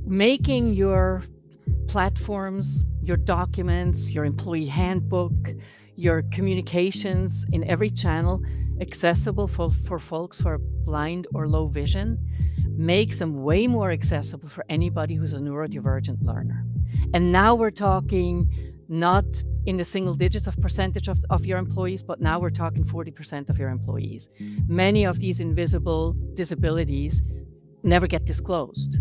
making your platforms, your documents, your employee handbook, your communications in every channel accessible for folks who are blind or low vision makes them way more accessible for anybody who's a neurodivergent learner. And now we're talking not in the single digits of percentage of your employees, but now we're talking 40% of your employees. Many of these invisible disabilities never get disclosed.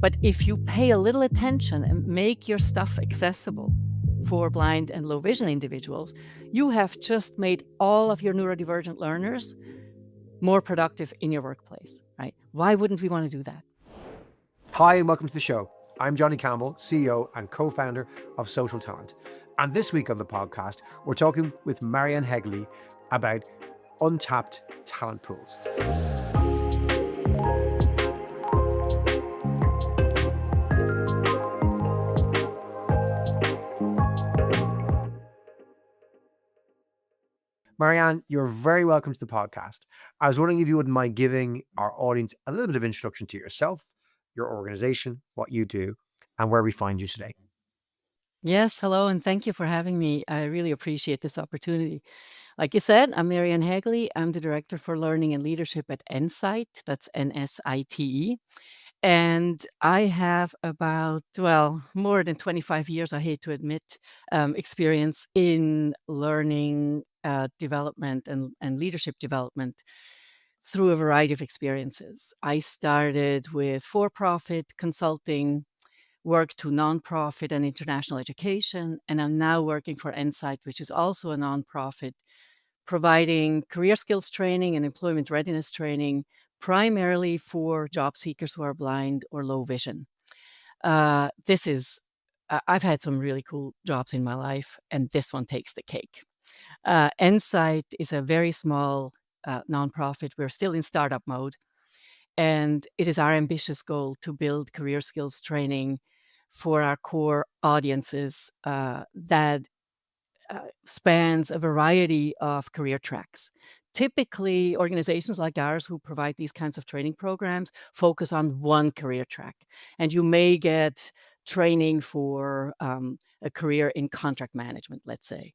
But if you pay a little attention and make your stuff accessible for blind and low vision individuals, you have just made all of your neurodivergent learners more productive in your workplace, right? Why wouldn't we want to do that? Hi, and welcome to the show. I'm Johnny Campbell, CEO and co-founder of SocialTalent. And this week on the podcast, we're talking with Marianne Haegeli about untapped talent pools. Marianne, you're very welcome to the podcast. I was wondering if you wouldn't mind giving our audience a little bit of introduction to yourself, your organization, what you do, and where we find you today. Yes, hello, and thank you for having me. I really appreciate this opportunity. Like you said, I'm Marianne Haegeli. I'm the Director for Learning and Leadership at NSITE. That's NSITE. And I have about, well, more than 25 years, I hate to admit, experience in learning development and leadership development through a variety of experiences. I started with for profit consulting, worked to nonprofit and international education, and I'm now working for NSITE, which is also a nonprofit, providing career skills training and employment readiness training primarily for job seekers who are blind or low vision. This is, I've had some really cool jobs in my life, and this one takes the cake. NSITE is a very small nonprofit. We're still in startup mode, and it is our ambitious goal to build career skills training for our core audiences that spans a variety of career tracks. Typically, organizations like ours who provide these kinds of training programs focus on one career track, and you may get training for a career in contract management, let's say.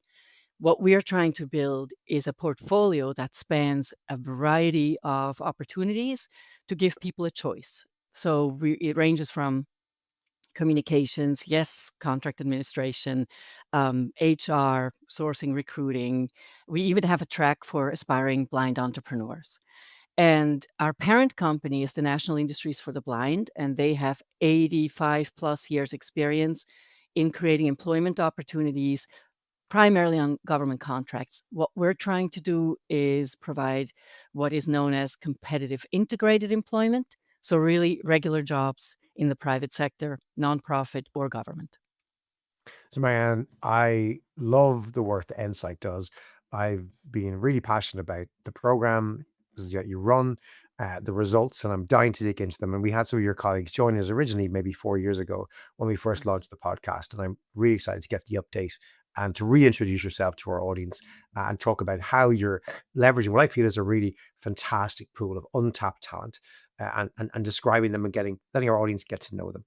What we're trying to build is a portfolio that spans a variety of opportunities to give people a choice. So it ranges from communications, yes, contract administration, HR, sourcing, recruiting. We even have a track for aspiring blind entrepreneurs. And our parent company is the National Industries for the Blind, and they have 85 plus years experience in creating employment opportunities primarily on government contracts. What we're trying to do is provide what is known as competitive integrated employment. So, really, regular jobs in the private sector, nonprofit, or government. So, Marianne, I love the work that Insight does. I've been really passionate about the program that you run, the results, and I'm dying to dig into them. And we had some of your colleagues join us originally, maybe 4 years ago, when we first launched the podcast. And I'm really excited to get the update and to reintroduce yourself to our audience and talk about how you're leveraging what I feel is a really fantastic pool of untapped talent and describing them and letting our audience get to know them.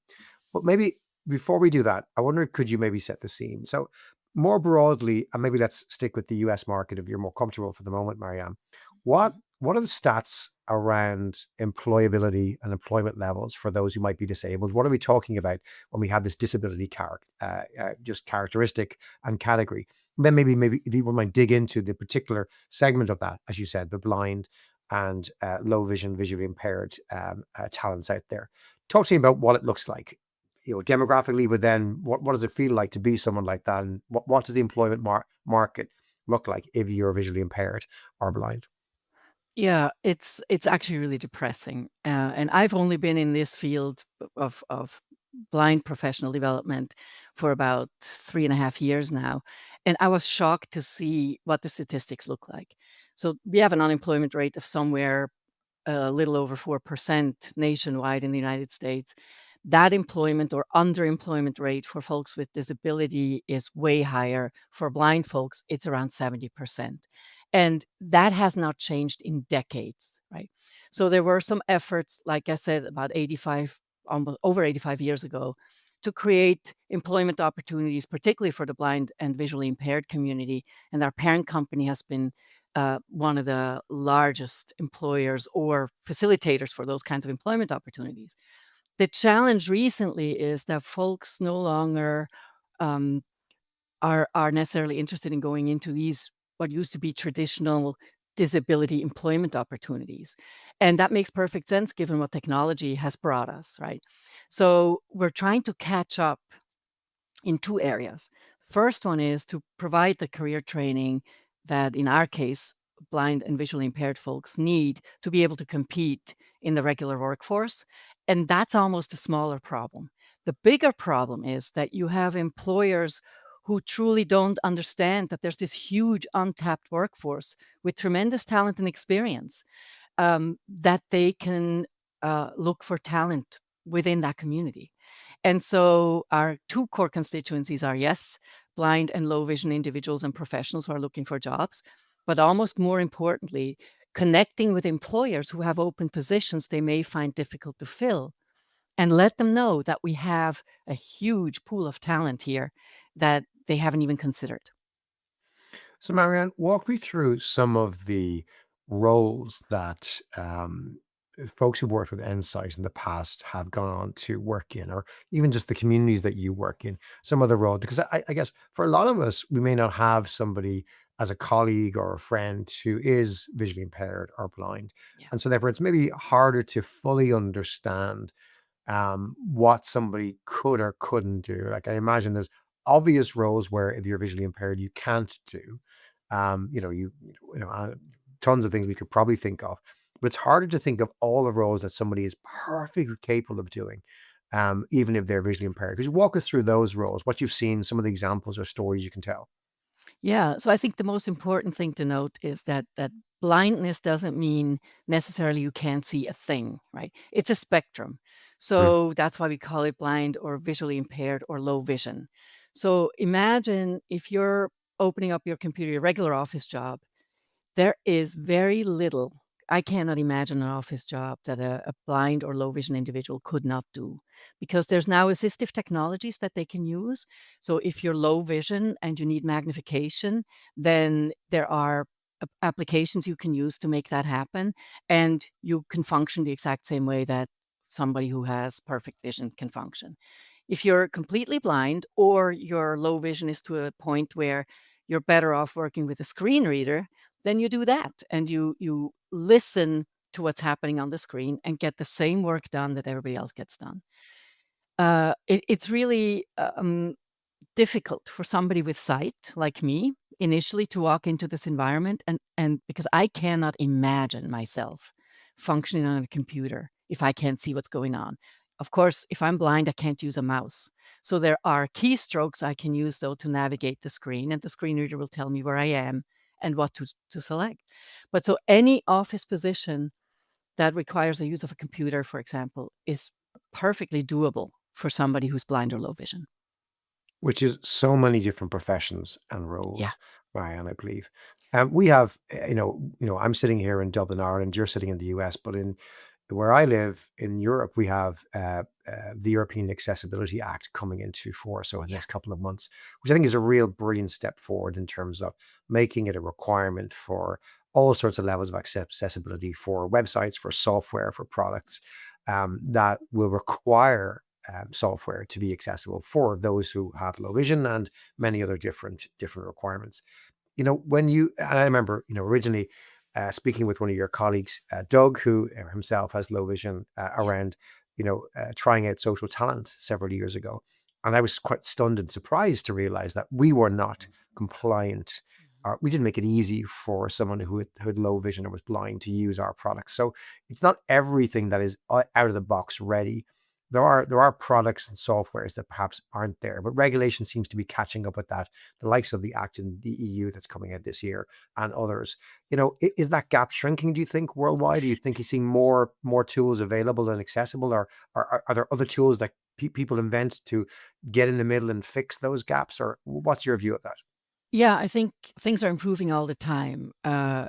But maybe before we do that, I wonder, could you maybe set the scene? So more broadly, and maybe let's stick with the US market if you're more comfortable for the moment, Marianne. What what are the stats around employability and employment levels for those who might be disabled? What are we talking about when we have this disability just characteristic and category? Then maybe if you might dig into the particular segment of that, as you said, the blind and low vision, visually impaired talents out there. Talk to me about what it looks like, demographically, but then what does it feel like to be someone like that? And what does the employment market look like if you're visually impaired or blind? Yeah, it's actually really depressing. And I've only been in this field of blind professional development for about 3.5 years now, and I was shocked to see what the statistics look like. So we have an unemployment rate of somewhere a little over 4% nationwide in the United States. That employment or underemployment rate for folks with disability is way higher. For blind folks, it's around 70%. And that has not changed in decades, right? So there were some efforts, like I said, about 85 almost over 85 years ago, to create employment opportunities, particularly for the blind and visually impaired community. And our parent company has been one of the largest employers or facilitators for those kinds of employment opportunities. The challenge recently is that folks no longer um, are necessarily interested in going into these what used to be traditional disability employment opportunities. And that makes perfect sense given what technology has brought us, right? So we're trying to catch up in two areas. The first one is to provide the career training that, in our case, blind and visually impaired folks need to be able to compete in the regular workforce. And that's almost a smaller problem. The bigger problem is that you have employers who truly don't understand that there's this huge untapped workforce with tremendous talent and experience, that they can look for talent within that community. And so our two core constituencies are, yes, blind and low vision individuals and professionals who are looking for jobs, but almost more importantly, connecting with employers who have open positions they may find difficult to fill, and let them know that we have a huge pool of talent here that they haven't even considered. So, Marianne, walk me through some of the roles that folks who worked with NSITE in the past have gone on to work in, or even just the communities that you work in, some of the roles. Because I guess for a lot of us, we may not have somebody as a colleague or a friend who is visually impaired or blind. Yeah. And so, therefore, it's maybe harder to fully understand what somebody could or couldn't do. Like I imagine there's obvious roles where if you're visually impaired, you can't do. You know, tons of things we could probably think of, but it's harder to think of all the roles that somebody is perfectly capable of doing, even if they're visually impaired. Could you walk us through those roles, what you've seen, some of the examples or stories you can tell? Yeah, so I think the most important thing to note is that blindness doesn't mean necessarily you can't see a thing, right? It's a spectrum. Mm. So that's why we call it blind or visually impaired or low vision. So imagine if you're opening up your computer, your regular office job, there is very little. I cannot imagine an office job that a blind or low vision individual could not do, because there's now assistive technologies that they can use. So if you're low vision and you need magnification, then there are applications you can use to make that happen. And you can function the exact same way that somebody who has perfect vision can function. If you're completely blind or your low vision is to a point where you're better off working with a screen reader, then you do that and you listen to what's happening on the screen and get the same work done that everybody else gets done. It's really difficult for somebody with sight like me initially to walk into this environment, and because I cannot imagine myself functioning on a computer if I can't see what's going on. Of course, if I'm blind, I can't use a mouse. So there are keystrokes I can use though to navigate the screen, and the screen reader will tell me where I am and what to select. But so any office position that requires the use of a computer, for example, is perfectly doable for somebody who's blind or low vision. Which is so many different professions and Yeah, roles, Marianne, I believe. We have, I'm sitting here in Dublin, Ireland. You're sitting in the US, but in where I live in Europe, we have the European Accessibility Act coming into force over the yeah, next couple of months, which I think is a real brilliant step forward in terms of making it a requirement for all sorts of levels of accessibility for websites, for software, for products that will require software to be accessible for those who have low vision and many other different requirements. When you and I remember, originally speaking with one of your colleagues, Doug, who himself has low vision, yeah, around, trying out social talent several years ago, and I was quite stunned and surprised to realize that we were not compliant. mhm. Or we didn't make it easy for someone who had low vision or was blind to use our products. So it's not everything that is out of the box ready. There are products and softwares that perhaps aren't there, but regulation seems to be catching up with that. The likes of the act in the EU that's coming out this year and others. Is that gap shrinking? Do you think worldwide? Do you think you're seeing more tools available and accessible, or are there other tools that people invent to get in the middle and fix those gaps? Or what's your view of that? Yeah, I think things are improving all the time,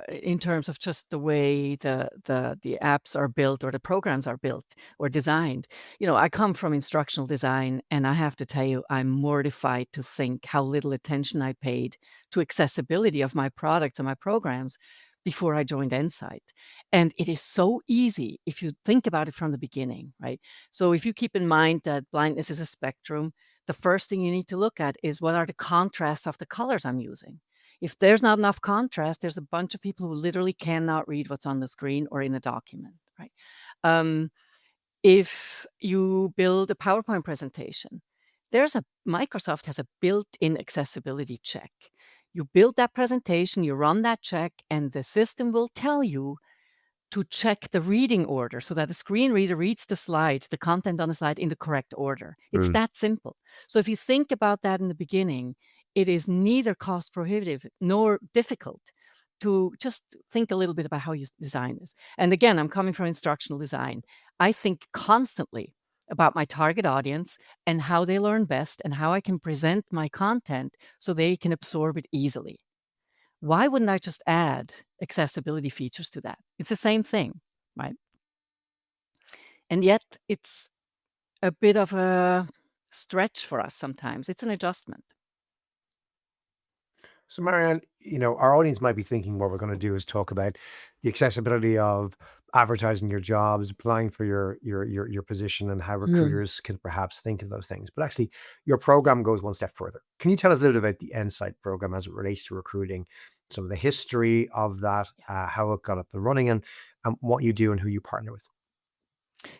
in terms of just the way the apps are built or the programs are built or designed. I come from instructional design, and I have to tell you, I'm mortified to think how little attention I paid to accessibility of my products and my programs before I joined NSITE. And it is so easy if you think about it from the beginning, right? So if you keep in mind that blindness is a spectrum, the first thing you need to look at is what are the contrasts of the colors I'm using. If there's not enough contrast, there's a bunch of people who literally cannot read what's on the screen or in a document, right? Um, if you build a PowerPoint presentation, Microsoft has a built-in accessibility check. You build that presentation, you run that check, and the system will tell you to check the reading order so that the screen reader reads the content on the slide in the correct order. It's Mm. that simple. So if you think about that in the beginning, it is neither cost prohibitive nor difficult to just think a little bit about how you design this. And again, I'm coming from instructional design. I think constantly about my target audience and how they learn best and how I can present my content so they can absorb it easily. Why wouldn't I just add accessibility features to that? It's the same thing, right? And yet it's a bit of a stretch for us sometimes. It's an adjustment. So, Marianne, our audience might be thinking what we're going to do is talk about the accessibility of advertising your jobs, applying for your position, and how Mm. recruiters can perhaps think of those things. But actually, your program goes one step further. Can you tell us a little bit about the NSITE program as it relates to recruiting, some of the history of that, Yeah. how it got up and running, and what you do and who you partner with?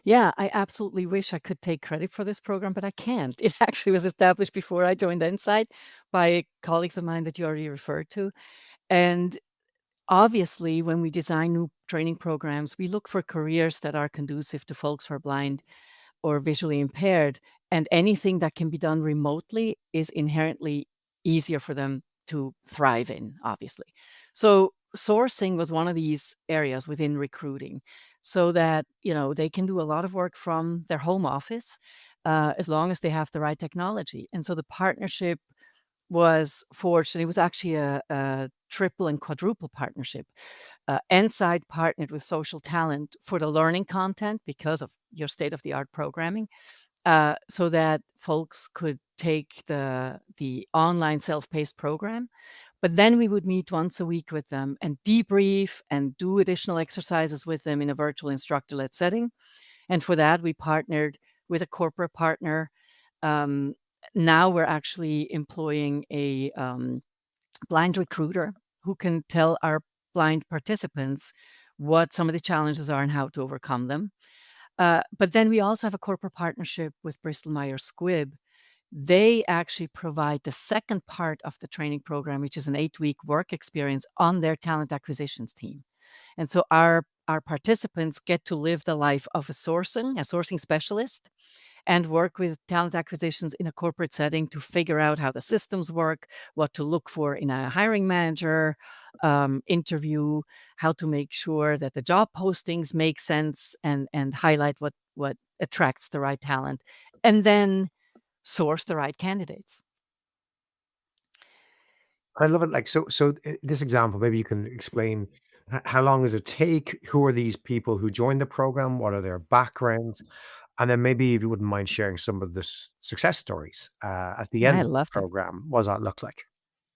Yeah, I absolutely wish I could take credit for this program, but I can't. It actually was established before I joined Insight by colleagues of mine that you already referred to. And obviously, when we design new training programs, we look for careers that are conducive to folks who are blind or visually impaired, and anything that can be done remotely is inherently easier for them to thrive in, obviously. So sourcing was one of these areas within recruiting so that, they can do a lot of work from their home office, as long as they have the right technology. And so the partnership was forged, and it was actually a triple and quadruple partnership. Nsight partnered with SocialTalent for the learning content because of your state-of-the-art programming, so that folks could take the online self-paced program. But then we would meet once a week with them and debrief and do additional exercises with them in a virtual instructor-led setting. And for that, we partnered with a corporate partner. Um, Now we're actually employing a blind recruiter who can tell our blind participants what some of the challenges are and how to overcome them. But then we also have a corporate partnership with Bristol Myers Squibb. They actually provide the second part of the training program, which is an 8-week work experience on their talent acquisitions team. And so our participants get to live the life of a sourcing specialist, and work with talent acquisitions in a corporate setting to figure out how the systems work, what to look for in a hiring manager interview, how to make sure that the job postings make sense and highlight what attracts the right talent, and then source the right candidates. I love it. Like this example, maybe you can explain how long does it take? Who are these people who join the program? What are their backgrounds? And then maybe if you wouldn't mind sharing some of the success stories at the Yeah, end I of the love to. program, what does that look like?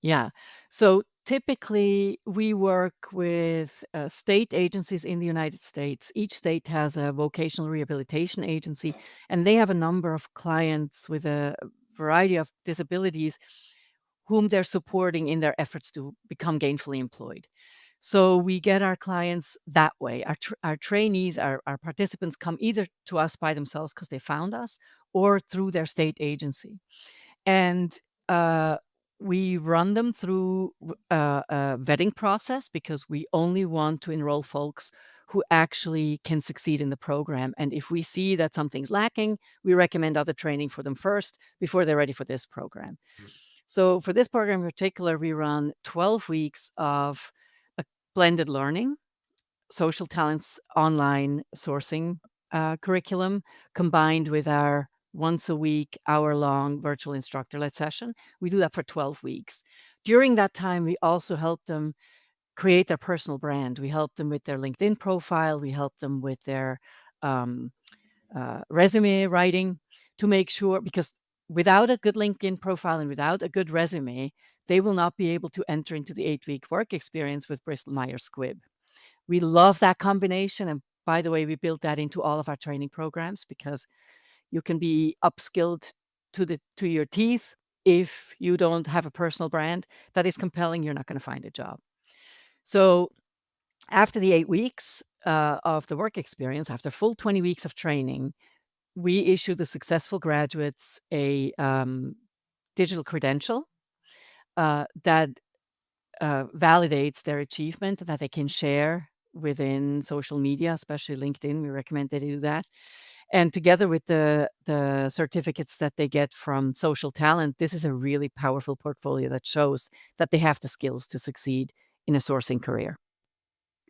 Yeah. So typically, we work with state agencies in the United States. Each state has a vocational rehabilitation agency, and they have a number of clients with a variety of disabilities whom they're supporting in their efforts to become gainfully employed. So we get our clients that way. Our trainees, our participants come either to us by themselves because they found us or through their state agency. And, uh, we run them through a vetting process because we only want to enroll folks who actually can succeed in the program, and if we see that something's lacking, we recommend other training for them first before they're ready for this program. So for this program in particular, we run 12 weeks of a blended learning, social talents online sourcing, curriculum combined with our once a week, hour-long virtual instructor-led session. We do that for 12 weeks. During that time, we also help them create their personal brand. We help them with their LinkedIn profile. We help them with their um, resume writing to make sure, because without a good LinkedIn profile and without a good resume, they will not be able to enter into the 8-week work experience with Bristol Myers Squibb. We love that combination. And by the way, we built that into all of our training programs because you can be upskilled to your teeth. If you don't have a personal brand that is compelling, you're not going to find a job. So after the 8 weeks of the work experience, after full 20 weeks of training, we issue the successful graduates a digital credential that validates their achievement that they can share within social media, especially LinkedIn. We recommend they do that. And together with the certificates that they get from SocialTalent, this is a really powerful portfolio that shows that they have the skills to succeed in a sourcing career.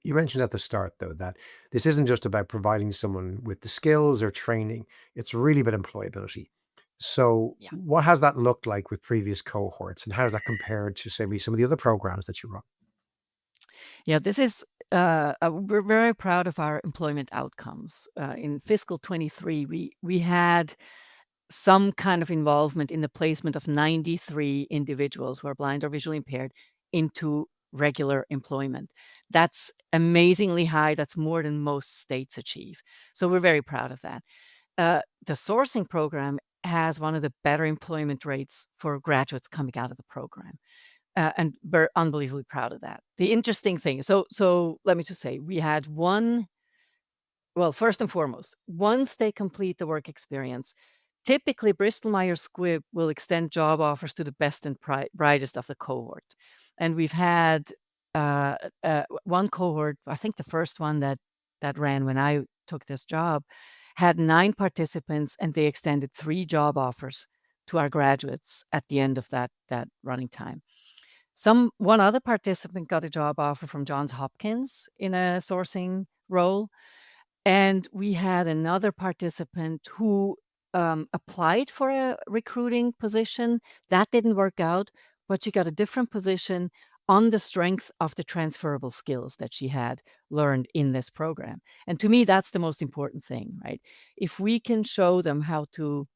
You mentioned at the start, though, that this isn't just about providing someone with the skills or training, it's really about employability. So, Yeah. what has that looked like with previous cohorts, and how does that compare to, say, maybe some of the other programs that you run? Yeah, this is, we're very proud of our employment outcomes. In fiscal 23, we had some kind of involvement in the placement of 93 individuals who are blind or visually impaired into regular employment. That's amazingly high. That's more than most states achieve. So we're very proud of that. The sourcing program has one of the better employment rates for graduates coming out of the program. And we're unbelievably proud of that. The interesting thing, so let me just say, we had one, well, first and foremost, once they complete the work experience, typically Bristol Myers Squibb will extend job offers to the best and brightest of the cohort. And we've had one cohort, I think the first one that ran when I took this job, had 9 participants, and they extended 3 job offers to our graduates at the end of that running time. One other participant got a job offer from Johns Hopkins in a sourcing role, and we had another participant who, applied for a recruiting position. That didn't work out, but she got a different position on the strength of the transferable skills that she had learned in this program. And to me, that's the most important thing, right? If we can show them how to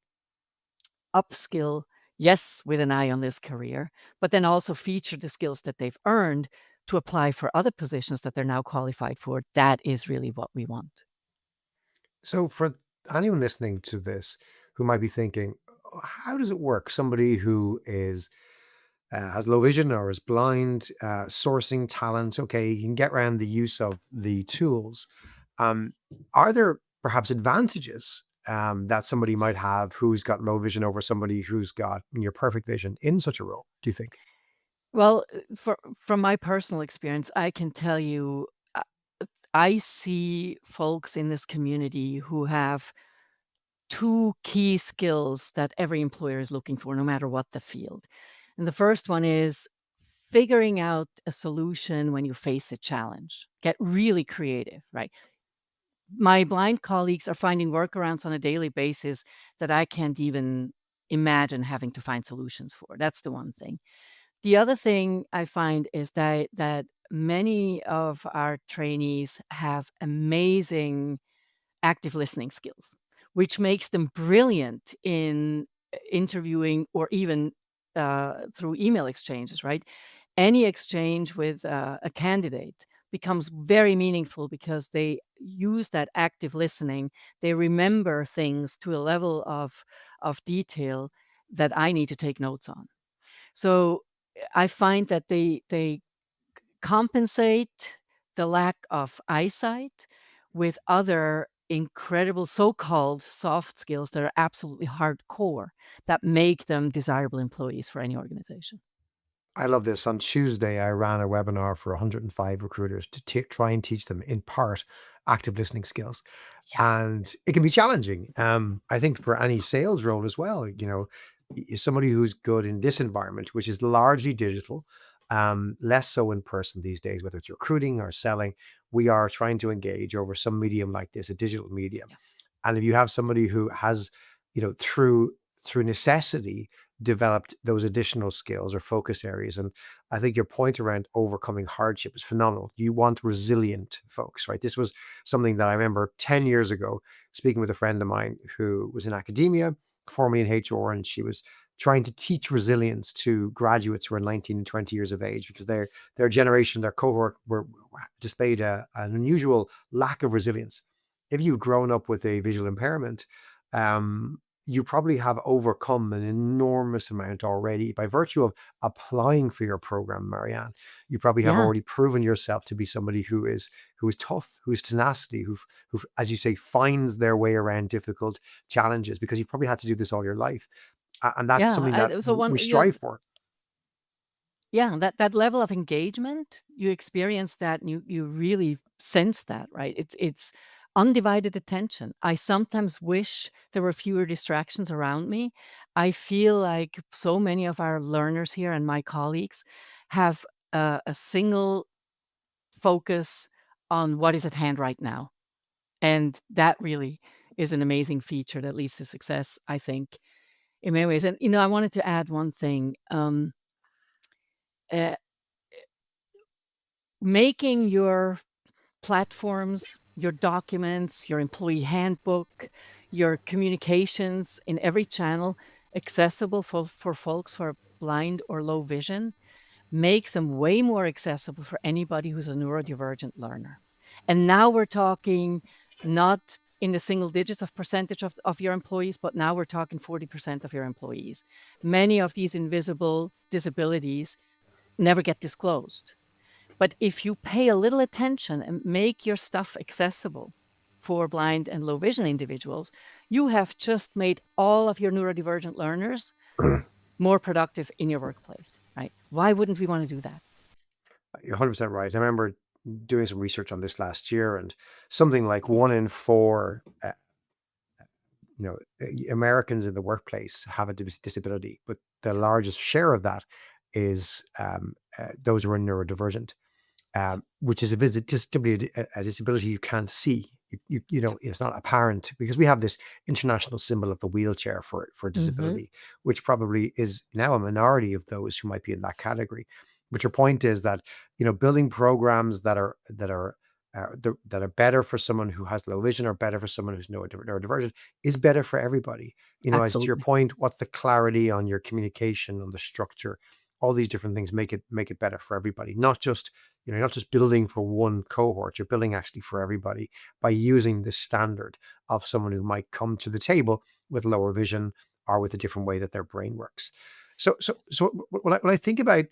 upskill, yes, with an eye on this career, but then also feature the skills that they've earned to apply for other positions that they're now qualified for, that is really what we want. So, for anyone listening to this who might be thinking, "Oh, how does it work? Somebody who is has low vision or is blind, sourcing talent. Okay, you can get around the use of the tools. Um, are there perhaps advantages that somebody might have who's got low vision over somebody who's got near perfect vision in such a role? Do you think? Well, from my personal experience, I can tell you, uh, I see folks in this community who have 2 key skills that every employer is looking for, no matter what the field. And the first one is figuring out a solution when you face a challenge. Get really creative, right? My blind colleagues are finding workarounds on a daily basis that I can't even imagine having to find solutions for. That's the one thing. The other thing I find is that many of our trainees have amazing active listening skills, which makes them brilliant in interviewing or even through email exchanges, right? Any exchange with a candidate becomes very meaningful because they use that active listening. They remember things to a level of detail that I need to take notes on. So I find that they compensate the lack of eyesight with other incredible so-called soft skills that are absolutely hardcore that make them desirable employees for any organization. I love this. On Tuesday, I ran a webinar for 105 recruiters to try and teach them, in part, active listening skills. Yeah, And it can be challenging. I think for any sales role as well, somebody who's good in this environment, which is largely digital, less so in person these days, whether it's recruiting or selling, we are trying to engage over some medium like this, a digital medium. yeah, And if you have somebody who has through necessity, developed those additional skills or focus areas. And I think your point around overcoming hardship is phenomenal. You want resilient folks, right? This was something that I remember 10 years ago speaking with a friend of mine who was in academia, formerly in HR, and she was trying to teach resilience to graduates who are 19 and 20 years of age, because their generation, their cohort were displayed an unusual lack of resilience. If you've grown up with a visual impairment, um, you probably have overcome an enormous amount already by virtue of applying for your program, Marianne. You probably have Yeah. already proven yourself to be somebody who is tough, who's tenacity, who, as you say, finds their way around difficult challenges, because you've probably had to do this all your life, and that's Yeah, something that so we one strive for. yeah, that level of engagement, you experience that and you really sense that, right? It's undivided attention. I sometimes wish there were fewer distractions around me. I feel like so many of our learners here and my colleagues have a single focus on what is at hand right now. And that really is an amazing feature that leads to success, I think, in many ways. And, I wanted to add one thing. Uh, Making your platforms, your documents, your employee handbook, your communications in every channel accessible for folks who are blind or low vision makes them way more accessible for anybody who's a neurodivergent learner. And now we're talking not in the single digits of percentage of your employees, but now we're talking 40% of your employees. Many of these invisible disabilities never get disclosed. But if you pay a little attention and make your stuff accessible for blind and low vision individuals, you have just made all of your neurodivergent learners more productive in your workplace, right? Why wouldn't we want to do that? You're 100% right. I remember doing some research on this last year, and something like 1 in 4 Americans in the workplace have a disability, but the largest share of that is those who are neurodivergent, which is just simply a disability you can't see. Yep. It's not apparent, because we have this international symbol of the wheelchair for Mhm. disability, which probably is now a minority of those who might be in that category. But your point is that, building programs that are better for someone who has low vision, or better for someone who's neurodivergent, is better for everybody. As to your Absolutely. point, what's the clarity on your communication, on the structure, all these different things make it better for everybody. Not just building for one cohort, you're building actually for everybody by using the standard of someone who might come to the table with lower vision, or with a different way that their brain works. So when I think about,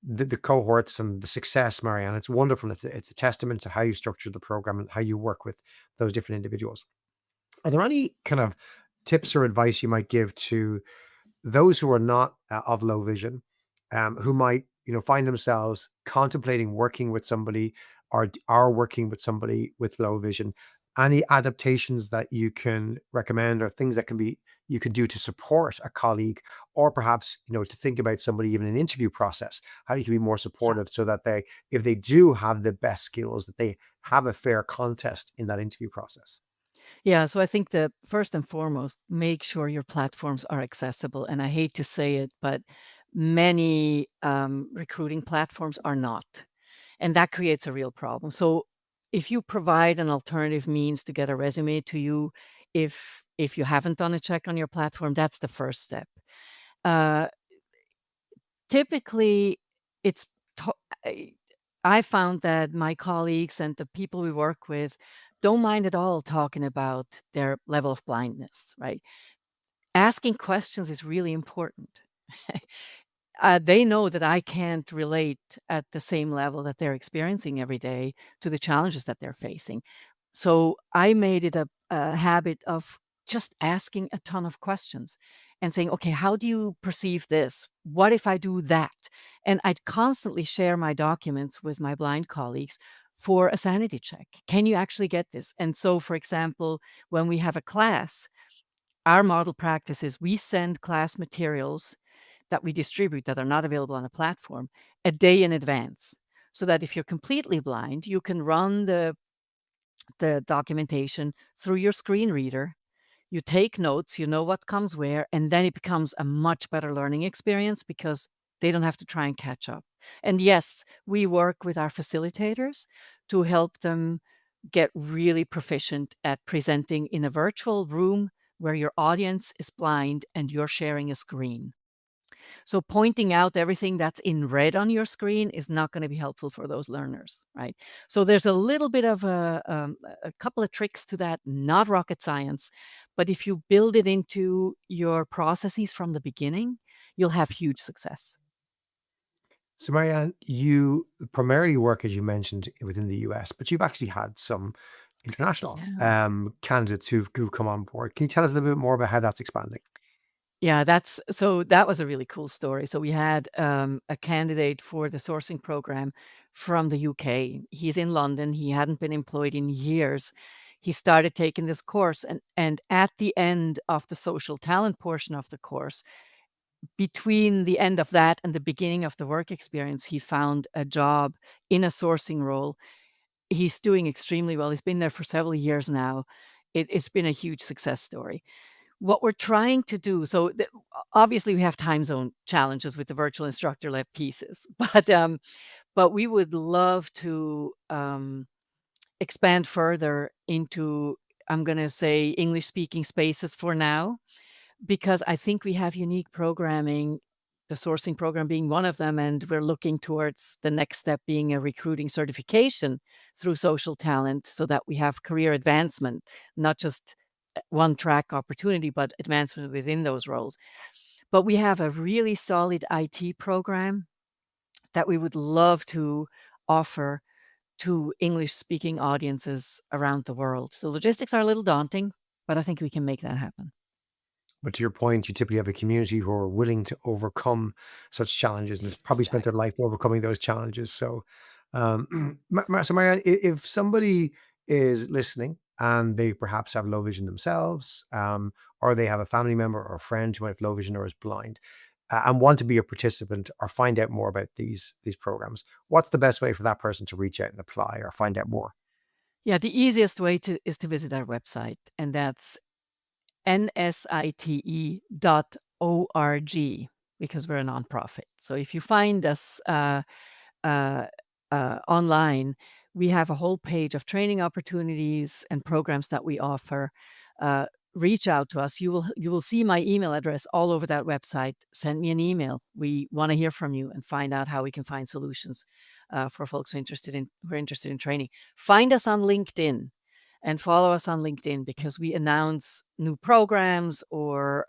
the cohorts and the success, Marianne, it's wonderful. It's a testament to how you structure the program and how you work with those different individuals. Are there any kind of tips or advice you might give to those who are not of low vision, who might, find themselves contemplating working with somebody, or are working with somebody with low vision? Any adaptations that you can recommend, or things that you can do to support a colleague, or perhaps, to think about somebody even in an interview process, how you can be more Yeah. supportive, so that if they do have the best skills, that they have a fair contest in that interview process. Yeah, so I think that first and foremost, make sure your platforms are accessible. And I hate to say it, but many recruiting platforms are not. And that creates a real problem. So if you provide an alternative means to get a resume to you, if you haven't done a check on your platform, that's the first step. Uh, Typically, it's to I I found that my colleagues and the people we work with don't mind at all talking about their level of blindness, right? Asking questions is really important. They know that I can't relate at the same level that they're experiencing every day to the challenges that they're facing. So I made it a habit of just asking a ton of questions and saying, okay, how do you perceive this? What if I do that? And I'd constantly share my documents with my blind colleagues for a sanity check. Can you actually get this? And so, for example, when we have a class, our model practice is we send class materials that we distribute that are not available on a platform a day in advance, so that if you're completely blind, you can run the documentation through your screen reader. You take notes, you know what comes where, and then it becomes a much better learning experience because they don't have to try and catch up. And yes, we work with our facilitators to help them get really proficient at presenting in a virtual room where your audience is blind and you're sharing a screen. So pointing out everything that's in red on your screen is not gonna be helpful for those learners, right? So there's a little bit of a couple of tricks to that, not rocket science, but if you build it into your processes from the beginning, you'll have huge success. So, Marianne, you primarily work, as you mentioned, within the US, but you've actually had some international Yeah. candidates who've come on board. Can you tell us a little bit more about how that's expanding? Yeah, that was a really cool story. So we had, a candidate for the sourcing program from the UK. He's in London, he hadn't been employed in years. He started taking this course, and at the end of the social talent portion of the course, between the end of that and the beginning of the work experience, he found a job in a sourcing role. He's doing extremely well. He's been there for several years now. It's been a huge success story. What we're trying to do, so obviously we have time zone challenges with the virtual instructor-led pieces, but we would love to, expand further into, I'm gonna say, English-speaking spaces for now, because I think we have unique programming, the sourcing program being one of them, and we're looking towards the next step being a recruiting certification through Social Talent so that we have career advancement, not just one track opportunity, but advancement within those roles. But we have a really solid IT program that we would love to offer to English speaking audiences around the world. The logistics are a little daunting, but I think we can make that happen. But to your point, you typically have a community who are willing to overcome such challenges and have probably spent their Exactly. life overcoming those challenges. So, so Marianne, if somebody is listening and they perhaps have low vision themselves, or they have a family member or a friend who might have low vision or is blind, and want to be a participant or find out more about these programs, what's the best way for that person to reach out and apply or find out more? Yeah, the easiest way to is to visit our website, and that's nsite.org because we're a nonprofit. So if you find us uh, online, we have a whole page of training opportunities and programs that we offer. Uh, Reach out to us. You will see my email address all over that website. Send me an email. We want to hear from you and find out how we can find solutions for folks who are interested in training. Find us on LinkedIn and follow us on LinkedIn because we announce new programs or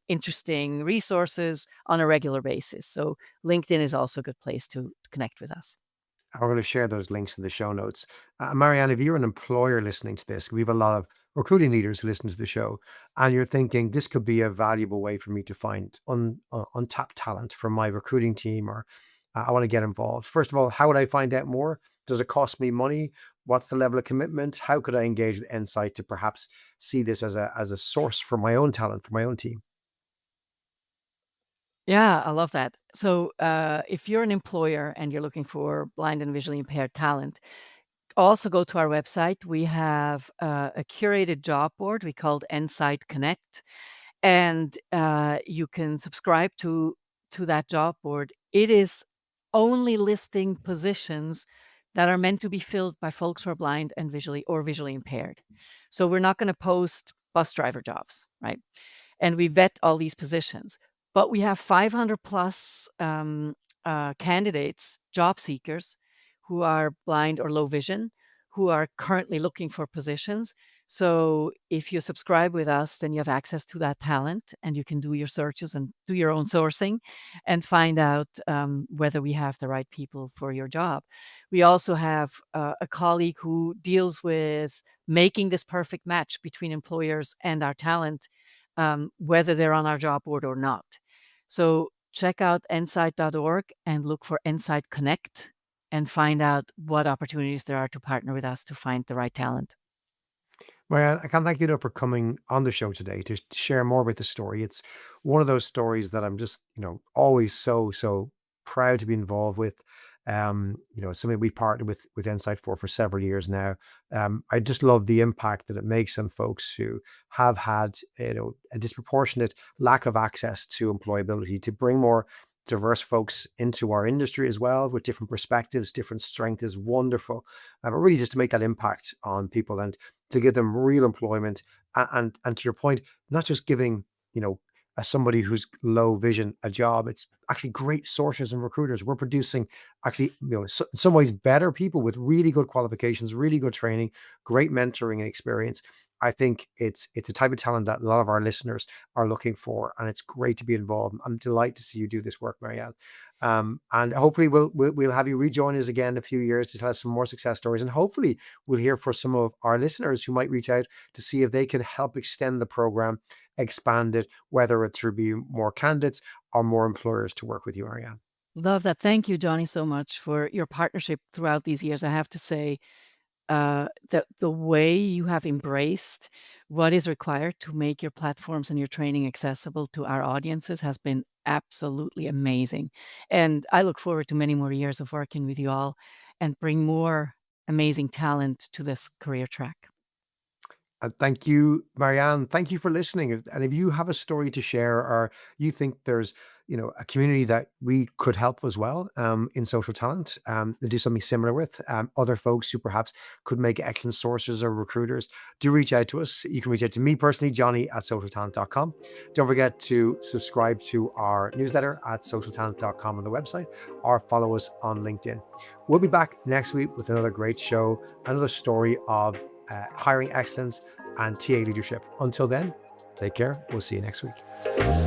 interesting resources on a regular basis. So LinkedIn is also a good place to connect with us. We're going to share those links in the show notes. Marianne, if you're an employer listening to this, we have a lot of recruiting leaders who listen to the show, and you're thinking this could be a valuable way for me to find untapped talent from my recruiting team, or I want to get involved. First of all, how would I find out more? Does it cost me money? What's the level of commitment? How could I engage with Insight to perhaps see this as a source for my own talent, for my own team? Yeah, I love that. So, if you're an employer and you're looking for blind and visually impaired talent, also go to our website. We have a curated job board we called NSITE Connect, and you can subscribe to that job board. It is only listing positions that are meant to be filled by folks who are blind and visually impaired. So we're not going to post bus driver jobs, right? And we vet all these positions. But we have 500 plus candidates, job seekers who are blind or low vision, who are currently looking for positions. So if you subscribe with us, then you have access to that talent and you can do your searches and do your own sourcing and find out whether we have the right people for your job. We also have a colleague who deals with making this perfect match between employers and our talent, whether they're on our job board or not. So check out nsight.org and look for Nsight Connect and find out what opportunities there are to partner with us to find the right talent. Marianne, I can't thank you enough for coming on the show today to share more about the story. It's one of those stories that I'm just, always so proud to be involved with. Something we've partnered with NSITE for several years now. I just love the impact that it makes on folks who have had, a disproportionate lack of access to employability, to bring more diverse folks into our industry as well, with different perspectives, different strength is wonderful. But really just to make that impact on people and to give them real employment. And to your point, not just giving, as somebody who's low vision a job, it's actually great sources and recruiters. We're producing actually, in some ways better people with really good qualifications, really good training, great mentoring and experience. I think it's a type of talent that a lot of our listeners are looking for, and it's great to be involved. I'm delighted to see you do this work, Marianne. And hopefully we'll have you rejoin us again in a few years to tell us some more success stories, and hopefully we'll hear from some of our listeners who might reach out to see if they can help extend the program, expand it, whether it's through being more candidates or more employers to work with you, Marianne. Love that. Thank you, Johnny, so much for your partnership throughout these years. I have to say, the way you have embraced what is required to make your platforms and your training accessible to our audiences has been absolutely amazing. And I look forward to many more years of working with you all and bring more amazing talent to this career track. And thank you, Marianne. Thank you for listening. And if you have a story to share, or you think there's, a community that we could help as well, in social talent, to do something similar with, other folks who perhaps could make excellent sources or recruiters, do reach out to us. You can reach out to me personally, Johnny at socialtalent.com. Don't forget to subscribe to our newsletter at socialtalent.com on the website, or follow us on LinkedIn. We'll be back next week with another great show, another story of hiring excellence and TA leadership. Until then, take care. We'll see you next week.